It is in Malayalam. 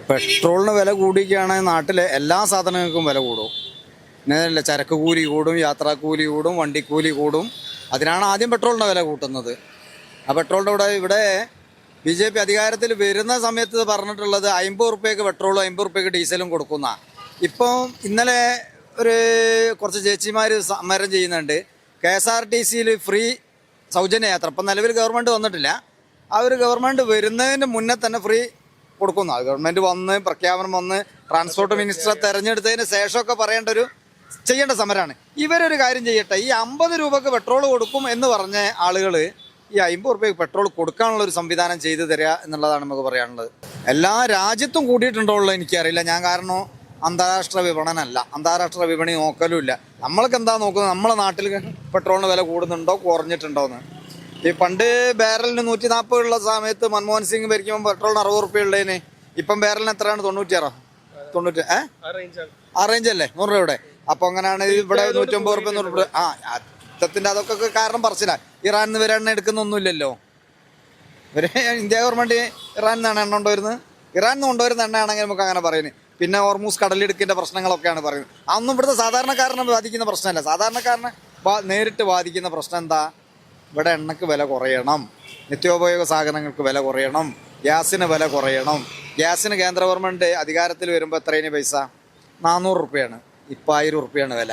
പെട്രോളിന് വില കൂടിക്കുകയാണെങ്കിൽ നാട്ടിലെ എല്ലാ സാധനങ്ങൾക്കും വില കൂടും. പിന്നെയല്ല, ചരക്ക് കൂലി കൂടും, യാത്രാക്കൂലി കൂടും, വണ്ടിക്കൂലി കൂടും. അതിനാണ് ആദ്യം പെട്രോളിൻ്റെ വില കൂട്ടുന്നത്. ആ പെട്രോളിൻ്റെ ഇവിടെ BJP അധികാരത്തിൽ വരുന്ന സമയത്ത് പറഞ്ഞിട്ടുള്ളത് 50 റുപ്യക്ക് പെട്രോളും 50 റുപ്യക്ക് ഡീസലും കൊടുക്കുന്ന. ഇപ്പം ഇന്നലെ കുറച്ച് ചേച്ചിമാർ സമരം ചെയ്യുന്നുണ്ട്. KSRTCയിൽ ഫ്രീ സൗജന്യ യാത്ര. ഇപ്പം നിലവിൽ ഗവൺമെൻറ് വന്നിട്ടില്ല. ആ ഒരു ഗവൺമെൻറ് വരുന്നതിന് മുന്നേ തന്നെ ഫ്രീ കൊടുക്കുന്നു. അത് ഗവൺമെൻറ് വന്ന് പ്രഖ്യാപനം വന്ന് ട്രാൻസ്പോർട്ട് മിനിസ്റ്ററെ തെരഞ്ഞെടുത്തതിന് ശേഷമൊക്കെ ചെയ്യേണ്ട സമരമാണ്. ഇവരൊരു കാര്യം ചെയ്യട്ടെ, ഈ 50 രൂപക്ക് പെട്രോൾ കൊടുക്കും എന്ന് പറഞ്ഞ ആളുകൾ ഈ 50 റുപ്യക്ക് പെട്രോൾ കൊടുക്കാനുള്ള ഒരു സംവിധാനം ചെയ്തു തരിക എന്നുള്ളതാണ് നമുക്ക് പറയാനുള്ളത്. എല്ലാ രാജ്യത്തും കൂടിയിട്ടുണ്ടോ ഉള്ളത് എനിക്കറിയില്ല. ഞാൻ കാരണം അന്താരാഷ്ട്ര വിപണനല്ല, അന്താരാഷ്ട്ര വിപണി നോക്കലുമില്ല. നമ്മൾക്ക് എന്താ നോക്കുന്നത്, നമ്മളെ നാട്ടിൽ പെട്രോളിന് വില കൂടുന്നുണ്ടോ കുറഞ്ഞിട്ടുണ്ടോ എന്ന്. ഈ പണ്ട് ബാരലിന് 140 ഉള്ള സമയത്ത് മൻമോഹൻ സിംഗ് ഭരിക്കുമ്പോൾ പെട്രോളിന് 60 റുപ്യ ഉള്ളതിന് ഇപ്പം ബാരലിന് എത്രയാണ്? 90 ആ റേഞ്ചല്ലേ, 100 രൂപയുടെ. അപ്പൊ അങ്ങനെയാണ് ഇവിടെ 150 റുപ്യ 100 റുപ്യ. യുദ്ധത്തിന്റെ അതൊക്കെ കാരണം പറച്ചില്ല. ഇറാനിൽ നിന്ന് വരെ എണ്ണ എടുക്കുന്നൊന്നുമില്ലല്ലോ. ഇന്ത്യ ഗവൺമെന്റ് ഇറാനിൽ നിന്നാണ് എണ്ണ കൊണ്ടുവരുന്നത്. ഇറാനിൽ നിന്ന് കൊണ്ടുവരുന്ന എണ്ണയാണെങ്കിൽ നമുക്ക് അങ്ങനെ പറയുന്നത്. പിന്നെ ഹോർമൂസ് കടലിടുക്കിന്റെ പ്രശ്നങ്ങളൊക്കെയാണ് പറയുന്നത്. അതൊന്നും ഇവിടുത്തെ സാധാരണക്കാരനെ ബാധിക്കുന്ന പ്രശ്നമല്ല. സാധാരണക്കാരനെ നേരിട്ട് ബാധിക്കുന്ന പ്രശ്നം എന്താ? ഇവിടെ എണ്ണക്ക് വില കുറയണം, നിത്യോപയോഗ സാധനങ്ങൾക്ക് വില കുറയണം, ഗ്യാസിന് വില കുറയണം. ഗ്യാസിന് കേന്ദ്ര ഗവൺമെന്റ് അധികാരത്തിൽ വരുമ്പോൾ എത്രയാണ് പൈസ? 400 റുപ്യയാണ്. ഇപ്പം 1000 റുപ്യയാണ് വില.